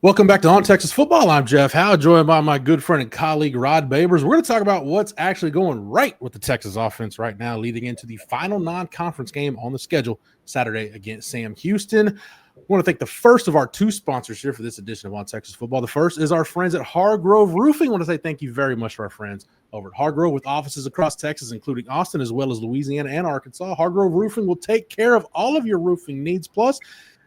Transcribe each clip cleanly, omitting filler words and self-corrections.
Welcome back to On Texas Football. I'm Jeff Howe, joined by my good friend and colleague Rod Babers. We're going to talk about what's actually going right with the Texas offense right now, leading into the final non-conference game on the schedule Saturday against Sam Houston. I want to thank the first of our two sponsors here for this edition of On Texas Football. The first is our friends at Hargrove Roofing. I want to say thank you very much to our friends over at Hargrove with offices across Texas, including Austin, as well as Louisiana and Arkansas. Hargrove Roofing will take care of all of your roofing needs. Plus,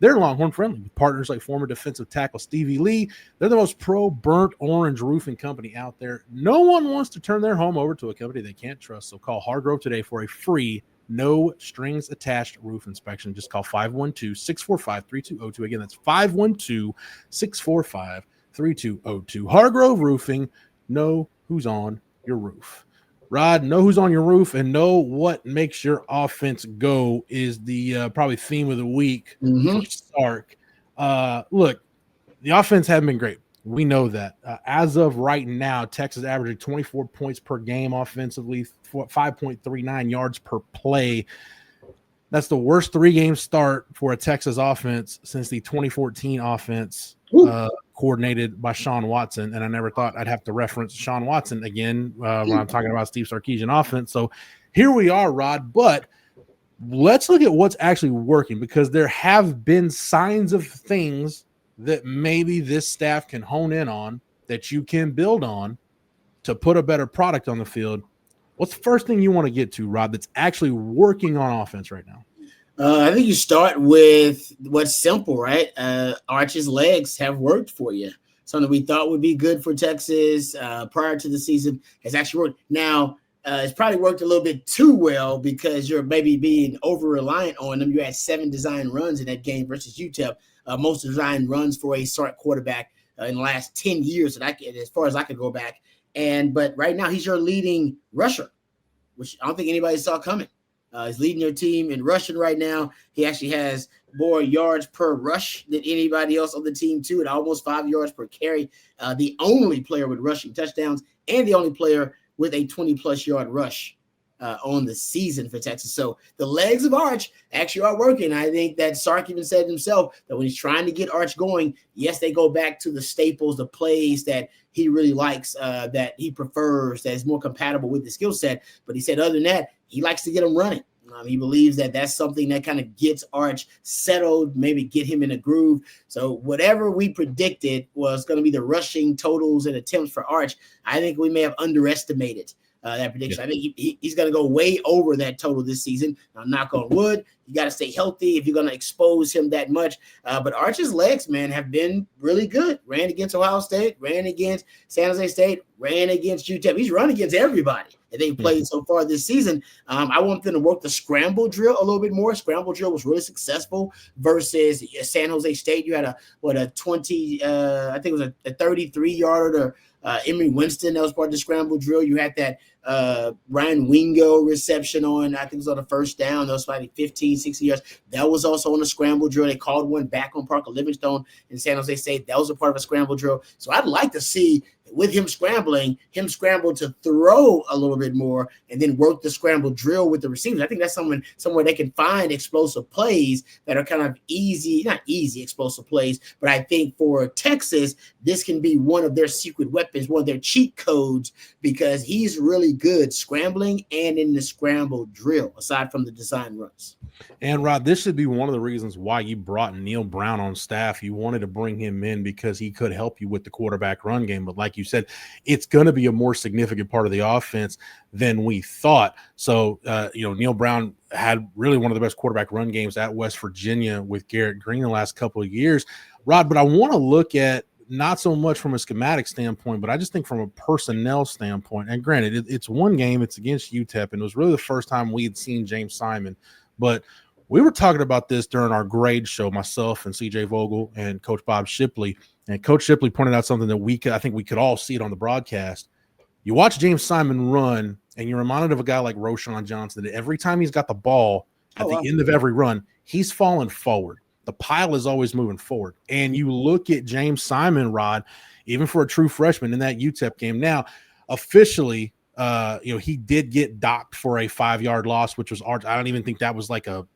they're Longhorn friendly with partners like former defensive tackle Stevie Lee. They're the most pro burnt orange roofing company out there. No one wants to turn their home over to a company they can't trust. So call Hargrove today for a free, no strings attached roof inspection. Just call 512-645-3202. Again, that's 512-645-3202. Hargrove Roofing. Know who's on your roof. Rod, know who's on your roof and know what makes your offense go is the probably theme of the week for Sark. Look, the offense hasn't been great. We know that. As of right now, Texas averaging 24 points per game offensively, 5.39 yards per play. That's the worst three-game start for a Texas offense since the 2014 offense coordinated by Sean Watson. And I never thought I'd have to reference Sean Watson again when I'm talking about Steve Sarkisian offense. So here we are, Rod. But let's look at what's actually working, because there have been signs of things that maybe this staff can hone in on, that you can build on to put a better product on the field. What's the first thing you want to get to, Rob, that's actually working on offense right now? I think you start with what's simple, right? Arch's legs have worked for you. Something we thought would be good for Texas prior to the season has actually worked. Now, it's probably worked a little bit too well because you're maybe being over-reliant on them. You had 7 design runs in that game versus UTEP. Most design runs for a Sark quarterback in the last 10 years, as far as I could go back. But right now, he's your leading rusher, which I don't think anybody saw coming. He's leading your team in rushing right now. He actually has more yards per rush than anybody else on the team, too, at almost 5 yards per carry. The only player with rushing touchdowns and the only player with a 20-plus yard rush on the season for Texas. So the legs of Arch actually are working. I think that Sark even said himself that when he's trying to get Arch going, yes, they go back to the staples, the plays that he really likes, that he prefers, that is more compatible with the skill set. But he said other than that, he likes to get them running. He believes that that's something that kind of gets Arch settled, maybe get him in a groove. So whatever we predicted was going to be the rushing totals and attempts for Arch, I think we may have underestimated that prediction. Yeah. I think he's going to go way over that total this season. Now, knock on wood, you got to stay healthy if you're going to expose him that much. But Arch's legs, man, have been really good. Ran against Ohio State, ran against San Jose State, ran against UTEP. He's run against everybody that they played so far this season. I want them to work the scramble drill a little bit more. Scramble drill was really successful versus San Jose State. You had a 20, I think it was a 33-yarder Emory Winston, that was part of the scramble drill. You had that Ryan Wingo reception on, I think it was on the first down. That was like 15, 16 yards. That was also on the scramble drill. They called one back on Parker Livingstone in San Jose State. That was a part of a scramble drill. So I'd like to see, with him scramble to throw a little bit more and then work the scramble drill with the receivers. I think that's somewhere they can find explosive plays that are kind of not easy explosive plays, but I think for Texas, this can be one of their secret weapons, one of their cheat codes, because he's really good scrambling and in the scramble drill, aside from the design runs. And Rod, this should be one of the reasons why you brought Neil Brown on staff. You wanted to bring him in because he could help you with the quarterback run game. But like you said, it's going to be a more significant part of the offense than we thought. So, Neil Brown had really one of the best quarterback run games at West Virginia with Garrett Green the last couple of years. Rod, but I want to look at not so much from a schematic standpoint, but I just think from a personnel standpoint. And granted, it's one game, it's against UTEP, and it was really the first time we had seen James Simon. But we were talking about this during our grade show, myself and CJ Vogel and Coach Bob Shipley. And Coach Shipley pointed out something that I think we could all see it on the broadcast. You watch James Simon run, and you're reminded of a guy like Roschon Johnson that every time he's got the ball at the end of every run, he's falling forward. The pile is always moving forward. And you look at James Simon, Rod, even for a true freshman in that UTEP game. Now, officially, he did get docked for a 5-yard loss, which was I don't even think that was like a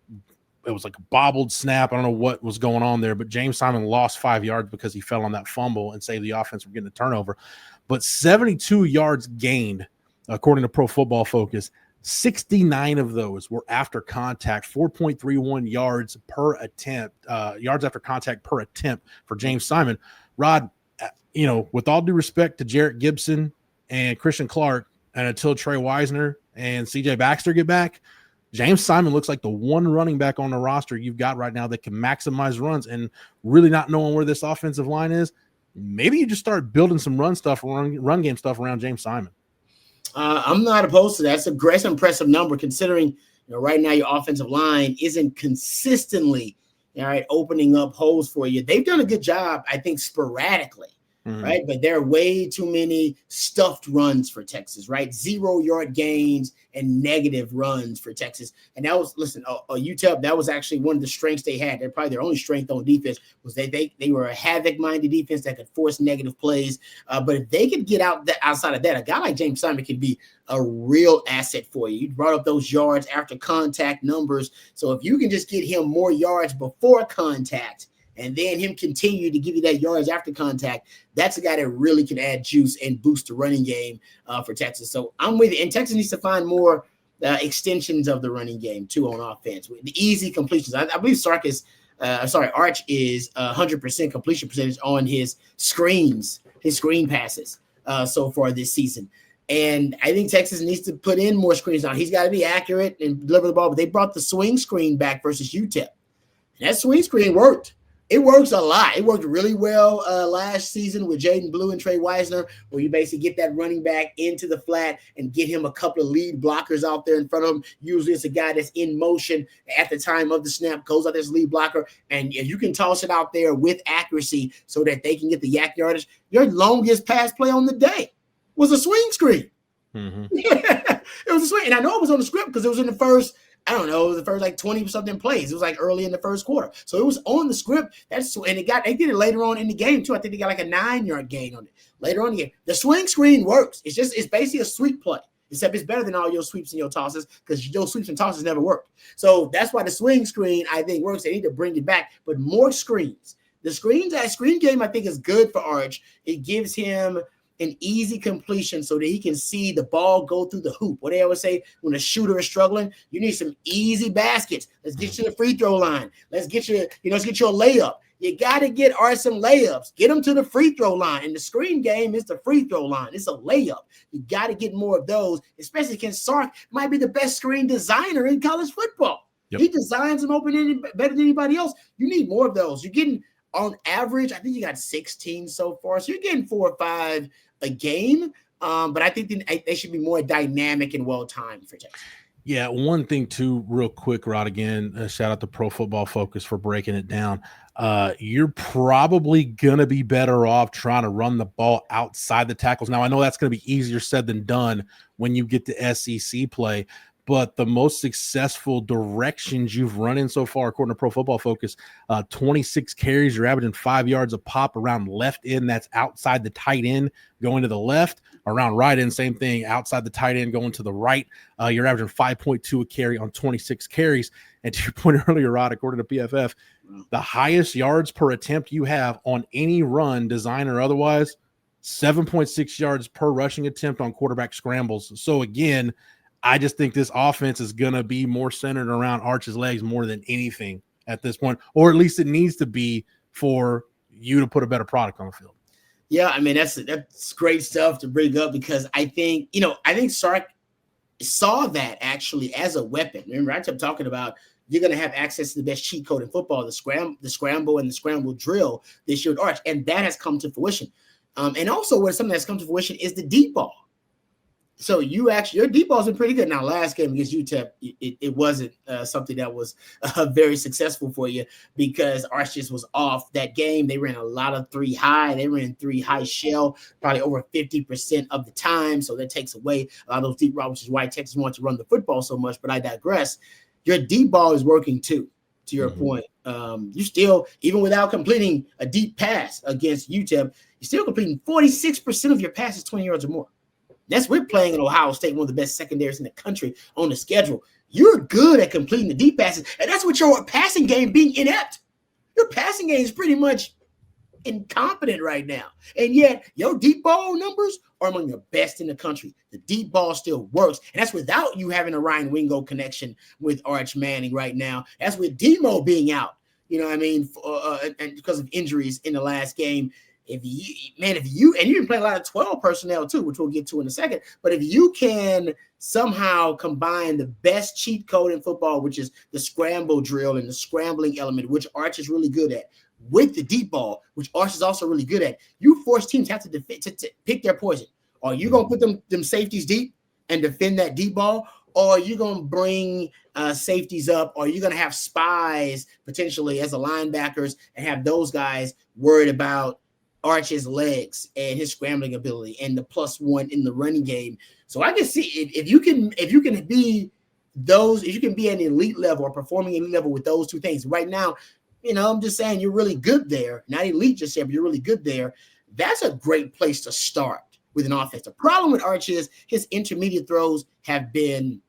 it was like a bobbled snap. I don't know what was going on there, but James Simon lost 5 yards because he fell on that fumble and saved the offense from getting a turnover. But 72 yards gained, according to Pro Football Focus. 69 of those were after contact, 4.31 yards per attempt, yards after contact per attempt for James Simon. Rod, with all due respect to Jarrett Gibson and Christian Clark, and until Trey Wisner and CJ Baxter get back, James Simon looks like the one running back on the roster you've got right now that can maximize runs. And really not knowing where this offensive line is, maybe you just start building some run game stuff around James Simon. I'm not opposed to that. It's a great, impressive number considering right now your offensive line isn't consistently opening up holes for you. They've done a good job, I think, sporadically. Right. But there are way too many stuffed runs for Texas, right? 0-yard gains and negative runs for Texas. And that was, UTEP, that was actually one of the strengths they had. They're probably their only strength on defense was they were a havoc-minded defense that could force negative plays. But if they could get outside of that, a guy like James Simon could be a real asset for you. You brought up those yards after contact numbers. So if you can just get him more yards before contact, and then him continue to give you that yards after contact, that's a guy that really can add juice and boost the running game for Texas. So I'm with you. And Texas needs to find more extensions of the running game, too, on offense. The easy completions. I believe Arch is 100% completion percentage on his screen passes so far this season. And I think Texas needs to put in more screens now. He's got to be accurate and deliver the ball. But they brought the swing screen back versus UTEP. And that swing screen worked. It works a lot. It worked really well last season with Jaden Blue and Trey Wisner, where you basically get that running back into the flat and get him a couple of lead blockers out there in front of him. Usually it's a guy that's in motion at the time of the snap, goes out as lead blocker, and you can toss it out there with accuracy so that they can get the yak yardage. Your longest pass play on the day was a swing screen. Mm-hmm. It was a swing. And I know it was on the script because it was in the first – I don't know, the first 20-something plays. It was early in the first quarter. So it was on the script. And they did it later on in the game too. I think they got a 9-yard gain on it later on in the game. The swing screen works. It's basically a sweep play, except it's better than all your sweeps and your tosses because your sweeps and tosses never worked. So that's why the swing screen, I think, works. They need to bring it back, but more screens. The screen game, I think, is good for Arch. It gives him an easy completion so that he can see the ball go through the hoop. What they always say when a shooter is struggling, you need some easy baskets. Let's get you to the free throw line. Let's get you, let's get you a layup. You got to get Arch some layups. Get them to the free throw line. And the screen game is the free throw line. It's a layup. You got to get more of those, especially against Sark. Might be the best screen designer in college football. Yep. He designs them open better than anybody else. You need more of those. You're getting, on average, I think you got 16 so far. So you're getting 4 or 5 a game, but I think they should be more dynamic and well-timed for Texas. Yeah, one thing too, real quick, Rod, again, shout out to Pro Football Focus for breaking it down. You're probably going to be better off trying to run the ball outside the tackles. Now, I know that's going to be easier said than done when you get to SEC play, but the most successful directions you've run in so far, according to Pro Football Focus, 26 carries, you're averaging 5 yards a pop around left end. That's outside the tight end going to the left. Around right end, same thing, outside the tight end going to the right. You're averaging 5.2 a carry on 26 carries. And to your point earlier, Rod, according to PFF, the highest yards per attempt you have on any run, design or otherwise, 7.6 yards per rushing attempt on quarterback scrambles. So again, I just think this offense is going to be more centered around Arch's legs more than anything at this point, or at least it needs to be for you to put a better product on the field. Yeah, I mean, that's great stuff to bring up because I think Sark saw that actually as a weapon. Remember, I kept talking about you're going to have access to the best cheat code in football, the scramble and the scramble drill this year with Arch, and that has come to fruition. And also, something that's come to fruition is the deep ball. So your deep ball's been pretty good. Now, last game against UTEP, it wasn't something that was very successful for you because Arch just was off that game. They ran a lot of 3 high. They ran 3 high shell probably over 50% of the time. So that takes away a lot of those deep routes, which is why Texas wants to run the football so much. But I digress. Your deep ball is working too, to your point. You still, even without completing a deep pass against UTEP, you're still completing 46% of your passes 20 yards or more. That's we're playing at Ohio State, one of the best secondaries in the country on the schedule. you're good at completing the deep passes. And that's what your passing game being inept. Your passing game is pretty much incompetent right now. And yet your deep ball numbers are among the best in the country. The deep ball still works. And that's without you having a Ryan Wingo connection with Arch Manning right now. That's with Demo being out, you know what I mean? And because of injuries in the last game. If you can play a lot of 12 personnel too, which we'll get to in a second. But if you can somehow combine the best cheat code in football, which is the scramble drill and the scrambling element, which Arch is really good at, with the deep ball, which Arch is also really good at, you force teams have to pick their poison. Are you gonna put them safeties deep and defend that deep ball, or are you gonna bring safeties up, or are you gonna have spies potentially as the linebackers and have those guys worried about Arch's legs and his scrambling ability and the +1 in the running game? So I can see if you can be an elite level or performing elite level with those two things right now. You know, I'm just saying you're really good there. Not elite just yet, but you're really good there. That's a great place to start with an offense. The problem with Arch is his intermediate throws have been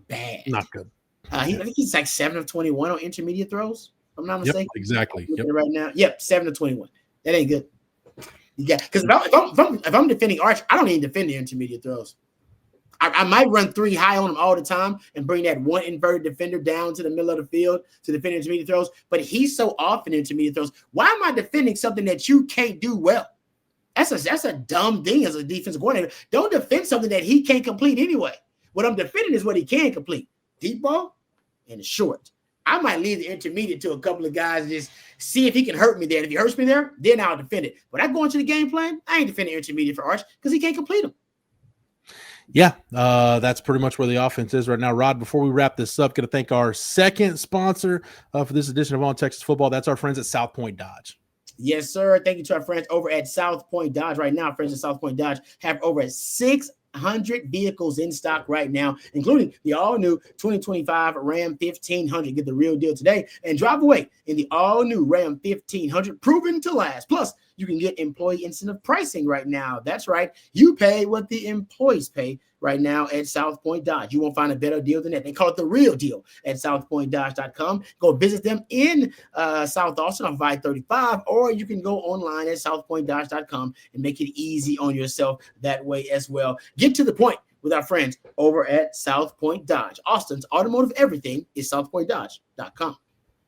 bad. Not good. I think he's like 7 of 21 on intermediate throws, if I'm not mistaken. Yep, exactly. Yep. Right now. Yep, 7 of 21. That ain't good. Yeah, because if I'm defending Arch, I don't even defend the intermediate throws. I might run 3 high on him all the time and bring that one inverted defender down to the middle of the field to defend intermediate throws. But he's so often intermediate throws. Why am I defending something that you can't do well? That's a dumb thing as a defensive coordinator. Don't defend something that he can't complete anyway. What I'm defending is what he can complete. Deep ball and short. I might leave the intermediate to a couple of guys and just see if he can hurt me there. And if he hurts me there, then I'll defend it. But I go into the game plan, I ain't defending intermediate for Arch because he can't complete them. Yeah, that's pretty much where the offense is right now. Rod, before we wrap this up, going to thank our second sponsor for this edition of On Texas Football. That's our friends at South Point Dodge. Yes, sir. Thank you to our friends over at South Point Dodge. Right now, friends at South Point Dodge have over 600 vehicles in stock right now, including the all-new 2025 Ram 1500. Get the real deal today and drive away in the all-new Ram 1500, proven to last. Plus, you can get employee incentive pricing right now. That's right. You pay what the employees pay right now at South Point Dodge. You won't find a better deal than that. They call it the real deal at southpointdodge.com. Go visit them in South Austin on I-35, or you can go online at southpointdodge.com and make it easy on yourself that way as well. Get to the point with our friends over at South Point Dodge. Austin's automotive everything is southpointdodge.com.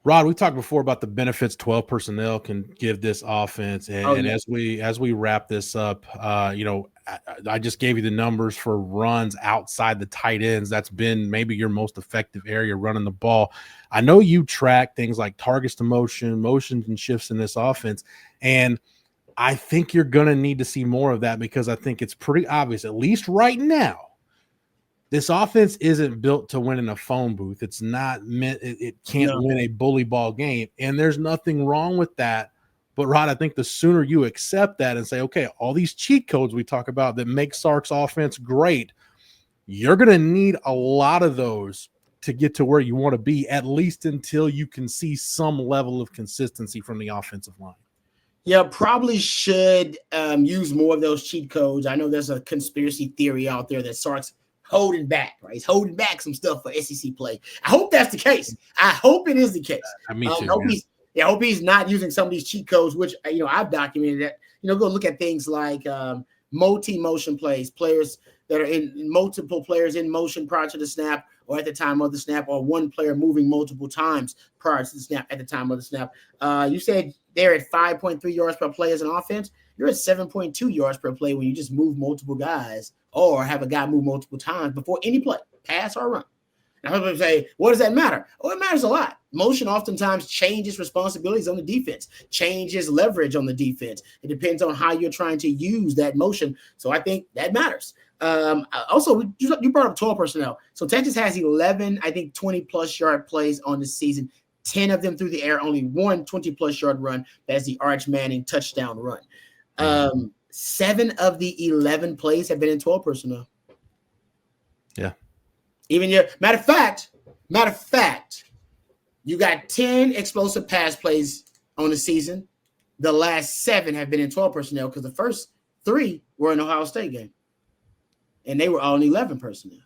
Rod, we talked before about the benefits 12 personnel can give this offense, and as we wrap this up, I just gave you the numbers for runs outside the tight ends. That's been maybe your most effective area running the ball. I know you track things like targets to motions and shifts in this offense, and I think you're going to need to see more of that because I think it's pretty obvious, at least right now, this offense isn't built to win in a phone booth. It's not meant. It can't win a bully ball game, and there's nothing wrong with that. But Rod, I think the sooner you accept that and say, okay, all these cheat codes we talk about that make Sark's offense great, you're going to need a lot of those to get to where you want to be, at least until you can see some level of consistency from the offensive line. Yeah, probably should use more of those cheat codes. I know there's a conspiracy theory out there that Sark's holding back, right? He's holding back some stuff for SEC play. I hope that's the case. I hope it is the case. Me too. I hope he's not using some of these cheat codes, which I've documented that. Go look at things like multi-motion players that are in multiple players in motion prior to the snap or at the time of the snap, or one player moving multiple times prior to the snap at the time of the snap. You said they're at 5.3 yards per play as an offense. You're at 7.2 yards per play when you just move multiple guys or have a guy move multiple times before any play, pass or run. Now, people say, what does that matter? Oh, it matters a lot. Motion oftentimes changes responsibilities on the defense, changes leverage on the defense. It depends on how you're trying to use that motion. So I think that matters. Also, you brought up 12 personnel. So Texas has 11, 20-plus yard plays on the season, 10 of them through the air, only one 20-plus yard run. That's the Arch Manning touchdown run. 7 of the 11 plays have been in 12 personnel. Yeah. Matter of fact, you got 10 explosive pass plays on the season. The last 7 have been in 12 personnel because the first 3 were in Ohio State game. And they were all in 11 personnel.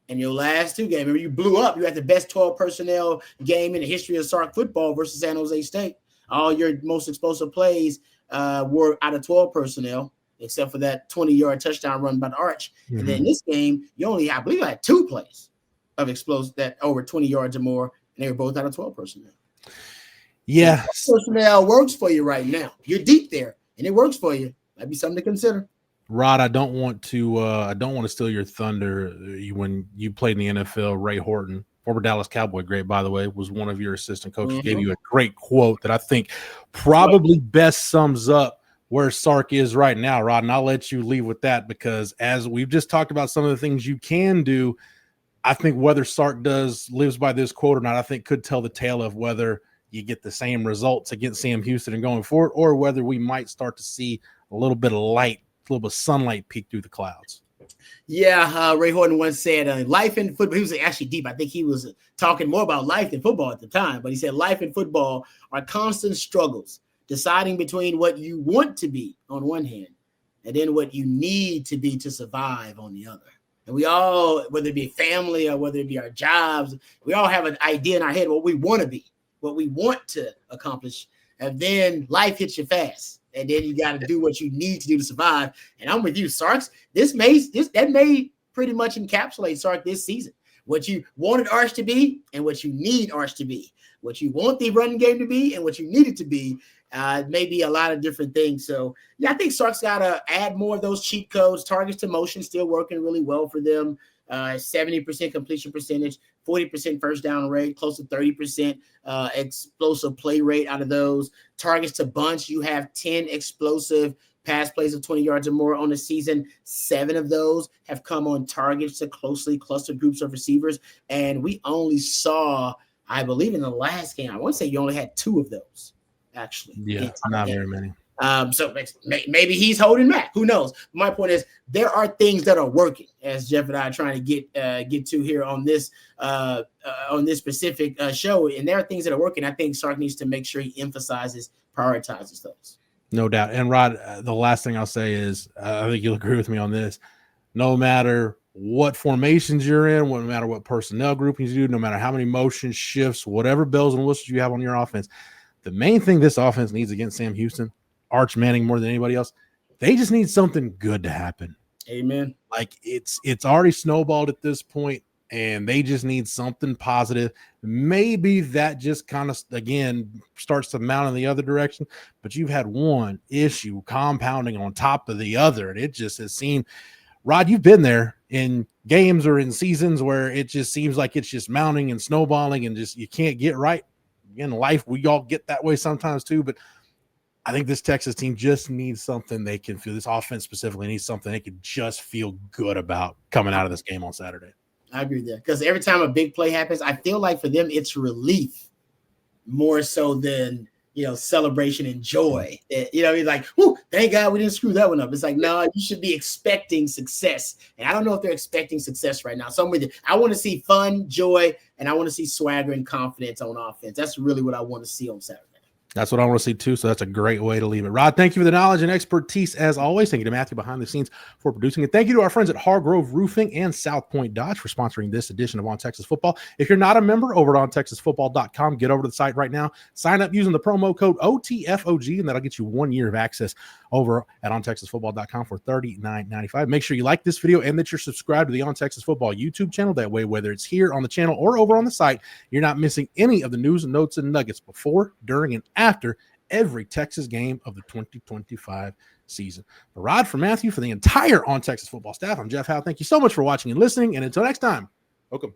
in your last 2 games. Remember, you blew up. You had the best 12 personnel game in the history of Sark football versus San Jose State. All your most explosive plays were out of 12 personnel, except for that 20-yard touchdown run by the Arch. Mm-hmm. And then in this game, I believe you had 2 plays of explosive that over 20 yards or more, and they were both out of 12 personnel. Yeah. So personnel works for you right now. You're deep there, and it works for you. Might be something to consider. Rod, I don't want to steal your thunder. When you played in the NFL, Ray Horton, former Dallas Cowboy great, by the way, was one of your assistant coaches, gave you a great quote that I think probably best sums up where Sark is right now, Rod. And I'll let you leave with that, because as we've just talked about some of the things you can do, I think whether Sark lives by this quote or not, I think could tell the tale of whether you get the same results against Sam Houston and going forward, or whether we might start to see a little bit of light, a little bit of sunlight peek through the clouds. Yeah, Ray Horton once said life in football. He was actually deep. I think he was talking more about life than football at the time, but he said life and football are constant struggles, deciding between what you want to be on one hand and then what you need to be to survive on the other. And we all, whether it be family or whether it be our jobs, we all have an idea in our head what we want to be, what we want to accomplish. And then life hits you fast. And then you got to do what you need to do to survive. And I'm with you, Sarks. That may pretty much encapsulate Sark this season. What you wanted Arch to be and what you need Arch to be. What you want the running game to be and what you need it to be. Maybe a lot of different things. So, yeah, I think Sark's got to add more of those cheat codes. Targets to motion still working really well for them. 70% completion percentage, 40% first down rate, close to 30% explosive play rate out of those. Targets to bunch, you have 10 explosive pass plays of 20 yards or more on the season. 7 of those have come on targets to closely clustered groups of receivers. And we only saw, I believe in the last game, I want to say you only had 2 of those, actually. Yeah, not very many. So maybe he's holding back. Who knows? My point is there are things that are working, as Jeff and I are trying to get to here on this specific show. And there are things that are working. I think Sark needs to make sure he prioritizes those. No doubt. And Rod, the last thing I'll say is I think you'll agree with me on this. No matter what formations you're in, no matter what personnel groupings you do, no matter how many motion shifts, whatever bells and whistles you have on your offense, the main thing this offense needs against Sam Houston, Arch Manning more than anybody else, they just need something good to happen. Amen. Like it's already snowballed at this point, and they just need something positive. Maybe that just kind of, again, starts to mount in the other direction, but you've had one issue compounding on top of the other, and it just has seemed, Rod, you've been there in games or in seasons where it just seems like it's just mounting and snowballing and just you can't get right. In life, we all get that way sometimes too, but I think this Texas team just needs something they can feel. This offense specifically needs something they can just feel good about coming out of this game on Saturday. I agree with that, because every time a big play happens, I feel like for them it's relief more so than celebration and joy. You're like, whoo, thank God we didn't screw that one up. It's like, no, you should be expecting success. And I don't know if they're expecting success right now. So I'm with you. I want to see fun, joy, and I want to see swagger and confidence on offense. That's really what I want to see on Saturday. That's what I want to see too. So that's a great way to leave it. Rod, thank you for the knowledge and expertise as always. Thank you to Matthew behind the scenes for producing it. Thank you to our friends at Hargrove Roofing and South Point Dodge for sponsoring this edition of On Texas Football. If you're not a member, over at ontexasfootball.com, get over to the site right now. Sign up using the promo code OTFOG, and that'll get you 1 year of access over at ontexasfootball.com for $39.95. Make sure you like this video and that you're subscribed to the On Texas Football YouTube channel. That way, whether it's here on the channel or over on the site, you're not missing any of the news and notes and nuggets before, during, and after every Texas game of the 2025 season. For Rod, for Matthew, for the entire On Texas Football staff, I'm Jeff Howe. Thank you so much for watching and listening. And until next time, welcome.